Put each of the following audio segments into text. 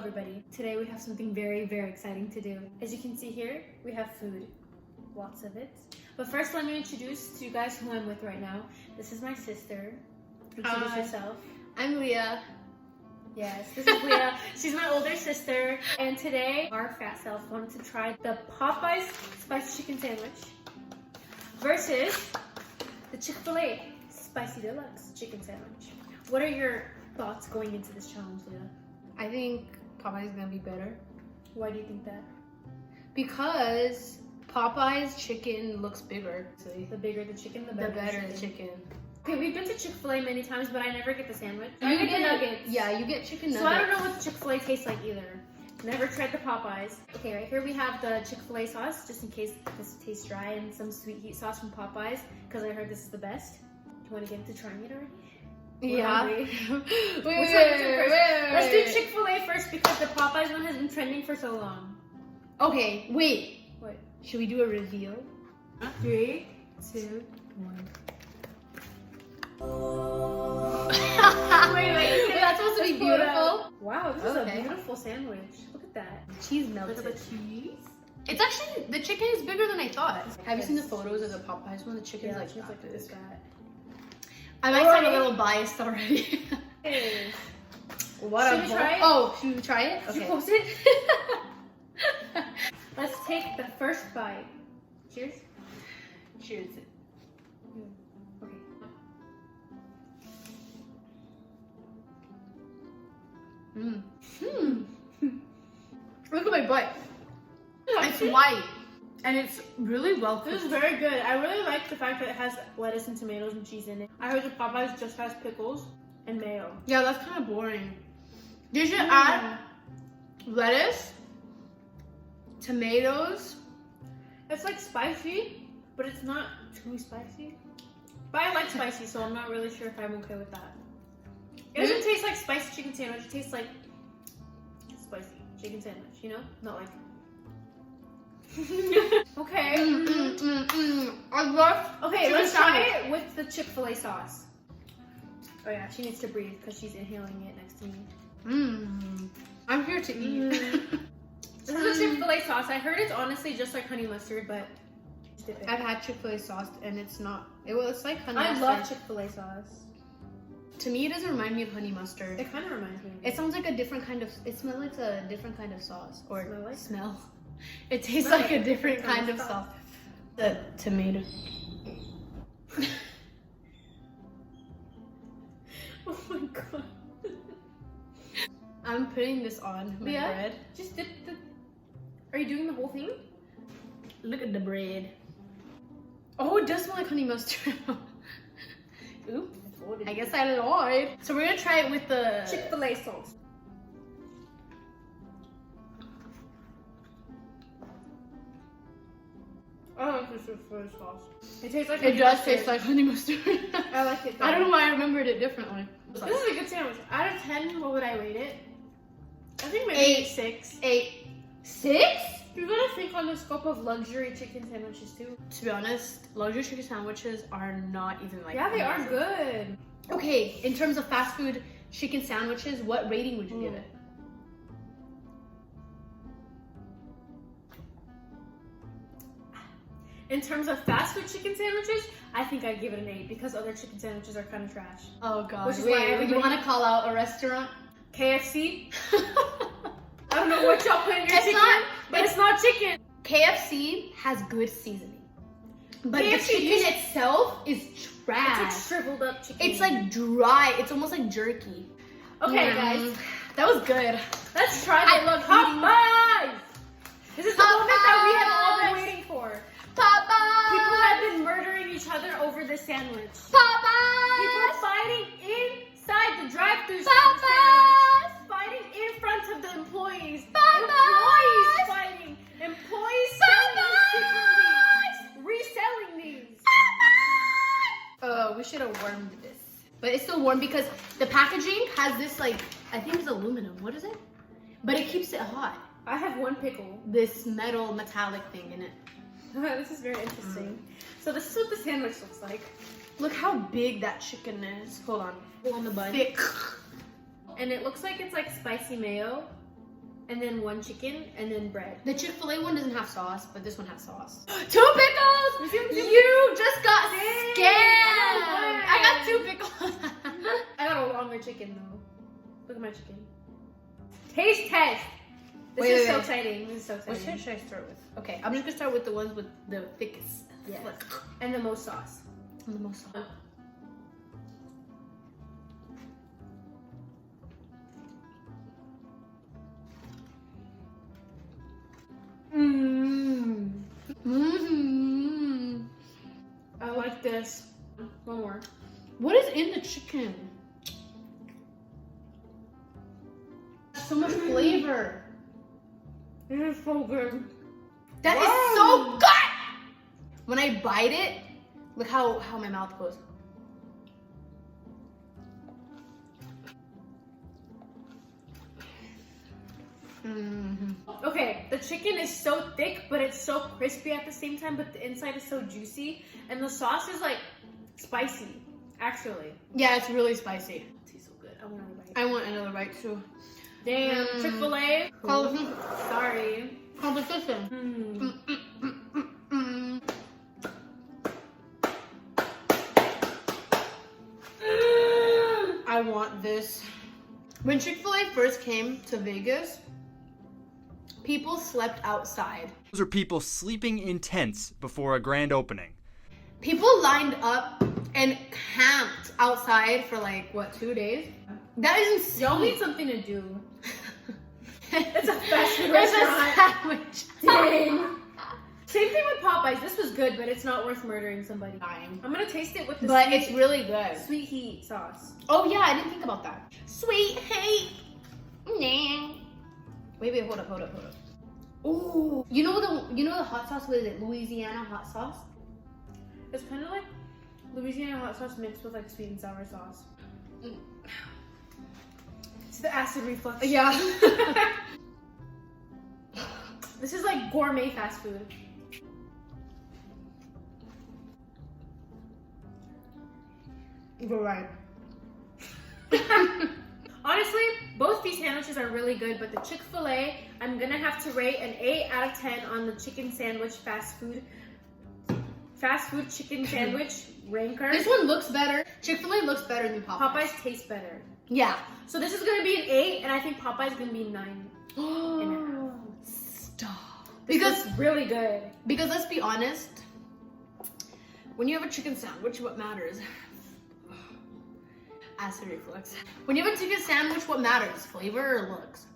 everybody. Today we have something very, very exciting to do. As you can see here, we have food. Lots of it. But first, let me introduce to you guys who I'm with right now. This is my sister. Introduce yourself. I'm Leah. Yes, this is Leah. She's my older sister. And today, our fat self wanted to try the Popeyes spicy chicken sandwich versus the Chick-Fil-A spicy deluxe chicken sandwich. What are your thoughts going into this challenge, Leah? I think Popeyes is gonna be better. Why do you think that? Because Popeyes chicken looks bigger. The bigger the chicken, the better the chicken. Okay, we've been to Chick-Fil-A many times, but I never get the sandwich. I get the nuggets. Yeah, you get chicken nuggets. So I don't know what the Chick-Fil-A tastes like either. Never tried the Popeyes. Okay, right here we have the Chick-Fil-A sauce, just in case this tastes dry, and some sweet heat sauce from Popeyes, because I heard this is the best. Do you want to get into trying it already? Yeah. wait. Wait. Let's do Chick-Fil-A first because the Popeyes one has been trending for so long. Okay, wait. What? Should we do a reveal? 3, 2, 1. wait, that's supposed to be beautiful. Wow, this is a beautiful sandwich. Look at that. Cheese melted. Look at the cheese. It's actually, the chicken is bigger than I thought. Have you seen the photos of the Popeyes one? The chicken's like this guy. I might sound a little biased already. What should we try it? Oh, should we try it? Okay. Should we post it? Let's take the first bite. Cheers. Cheers. Okay. Look at my butt. It's white. And it's really well cooked. This is very good. I really like the fact that it has lettuce and tomatoes and cheese in it. I heard the Popeyes just has pickles and mayo. Yeah, that's kind of boring. You should add lettuce, tomatoes. It's like spicy, but it's not too spicy. But I like spicy, so I'm not really sure if I'm okay with that. It doesn't taste like spicy chicken sandwich. It tastes like spicy chicken sandwich, you know? Not like... Okay. Okay, let's try it with the Chick-Fil-A sauce. Oh yeah, she needs to breathe because she's inhaling it next to me. I'm here to eat. This is the Chick-Fil-A sauce. I heard it's honestly just like honey mustard, but I've had Chick-Fil-A sauce and it's not. It's like honey mustard. I love Chick-Fil-A sauce. To me, it doesn't remind me of honey mustard. It kind of reminds me. It sounds like a different kind of. It smells like a different kind of sauce. Or smell. It tastes like a different kind of sauce. The tomato. Oh my god. I'm putting this on my bread. Just dip the... Are you doing the whole thing? Look at the bread. Oh, it does smell like honey mustard. Oops. I guess I lied. So we're gonna try it with the Chick-Fil-A sauce. I like this Chick-Fil-A sauce. It tastes like it does taste like honey mustard. I like it though. I don't know why I remembered it differently. This is a good sandwich. Out of 10, what would I rate it? I think maybe 6. 8. 6? You gotta think on the scope of luxury chicken sandwiches too. To be honest, luxury chicken sandwiches are not even like. Yeah, they are good. Okay, in terms of fast food chicken sandwiches, what rating would you give it? In terms of fast food chicken sandwiches, I think I'd give it an 8 because other chicken sandwiches are kind of trash. Oh god. Which is why you want to call out a restaurant? KFC? I don't know what y'all put in your chicken, but it's not chicken. KFC has good seasoning. But KFC the chicken itself is trash. It's like shriveled up chicken. It's like dry. It's almost like jerky. Okay, guys. That was good. Let's try the Popeyes! This is the moment that we have all been waiting for. Popeyes! People have been murdering each other over this sandwich. Popeyes! People fighting inside the drive-thru. Popeyes! Fighting in front of the employees. Popeyes! Employees fighting. Employees reselling these. Oh, we should have warmed this. But it's still warm because the packaging has this like, I think it's aluminum. What is it? But it keeps it hot. I have one pickle. This metallic thing in it. This is very interesting. So this is what the sandwich looks like. Look how big that chicken is. Hold on. On the bun. Thick. And it looks like it's like spicy mayo and then 1 chicken, and then bread. The Chick-fil-A one doesn't have sauce, but this one has sauce. 2 pickles! You just got scammed! I got 2 pickles. I got a longer chicken though. Look at my chicken. Taste test! This is so exciting. This is so exciting. Which should I start with? Okay, I'm just gonna start with the ones with the thickest. Yes. And the most sauce. And the most sauce. I like this. One more. What is in the chicken? So much flavor. This is so good. That is so good! When I bite it, look how my mouth goes. Okay, the chicken is so thick, but it's so crispy at the same time, but the inside is so juicy. And the sauce is like spicy, actually. Yeah, it's really spicy. It tastes so good. I want another bite. I want another bite too. Damn, Chick-fil-A. Sorry. Competition. I want this. When Chick-fil-A first came to Vegas, people slept outside. Those are people sleeping in tents before a grand opening. People lined up and camped outside for like, what, 2 days? That is insane. Y'all need something to do. It's a fast food It's restaurant. a sandwich. Dang. Same thing with Popeyes. This was good, but it's not worth murdering somebody. I'm gonna taste it with the But it's really good. sweet heat sauce. Oh yeah, I didn't think about that. Sweet heat. Nah. Wait, hold up. Ooh, you know the hot sauce? What is it? Louisiana hot sauce? It's kind of like Louisiana hot sauce mixed with like sweet and sour sauce. It's the acid reflux. Yeah. This is like gourmet fast food. You're right. Honestly, both these sandwiches are really good, but the Chick-fil-A, I'm gonna have to rate an 8 out of 10 on the chicken sandwich fast food chicken sandwich ranker. This one looks better. Chick-fil-A looks better than Popeyes. Popeyes tastes better. Yeah. So this is gonna be an 8, and I think Popeyes is gonna be 9. Stop. Because it's really good. Because let's be honest, when you have a chicken sandwich, what matters? Acid reflux. When you have a chicken sandwich, what matters? Flavor or looks?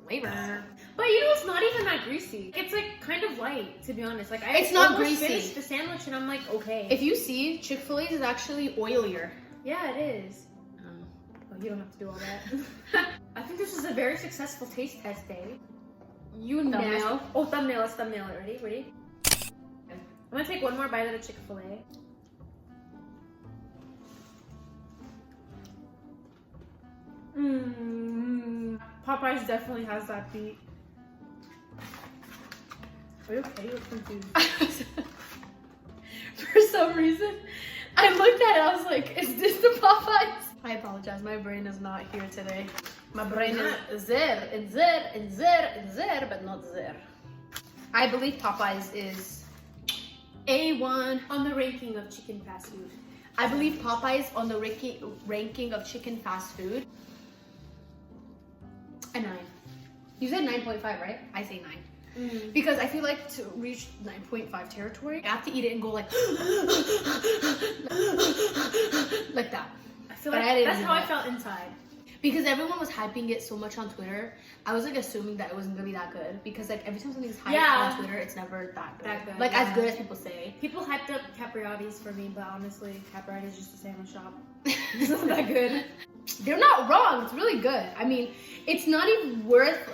Flavor. But you know, it's not even that greasy. It's like kind of light, to be honest. Like It's not almost greasy. finished the sandwich, and I'm like, okay. If you see, Chick-fil-A is actually oilier. Yeah, it is. Oh, you don't have to do all that. I think this is a very successful taste test day. You Thumbnail. nasty. Oh, thumbnail. Let's thumbnail it. Ready? I'm gonna take one more bite of the Chick-fil-A. Popeyes definitely has that beat. Are you okay? You're confused. For some reason, I looked at it, I was like, is this the Popeyes? I apologize, my brain is not here today. My brain is there, but not there. I believe Popeyes is A1. On the ranking of chicken fast food. I believe Popeyes on the ranking of chicken fast food. A 9. You said 9.5, right? I say 9. Because I feel like to reach 9.5 territory, I have to eat it and go like like that. I feel like that's how I felt inside. Because everyone was hyping it so much on Twitter, I was like assuming that it wasn't gonna be that good. Because like every time something's hyped on Twitter, it's never that good. Like as good as people say. People hyped up Capriotti's for me, but honestly, Capriotti's just a sandwich shop. It's not that good. They're not wrong. It's really good. I mean, it's not even worth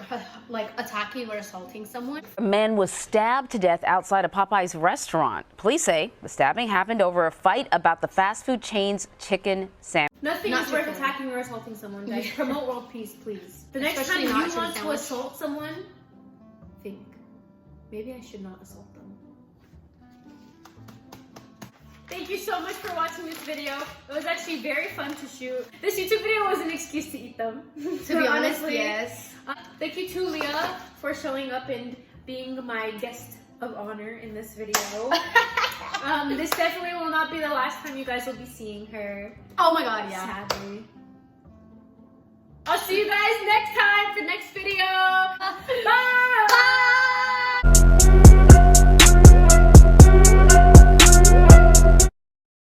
like attacking or assaulting someone. A man was stabbed to death outside a Popeyes restaurant. Police say the stabbing happened over a fight about the fast food chain's chicken sandwich. Nothing is worth attacking or assaulting someone, guys. Promote world peace, please. The next time you want to assault someone, think, maybe I should not assault them. Thank you so much for watching this video. It was actually very fun to shoot. This YouTube video was an excuse to eat them. To be honest, yes. Thank you to Leah for showing up and being my guest of honor in this video. This definitely will not be the last time you guys will be seeing her. Oh my god, yeah. Sadly. I'll see you guys next time for next video.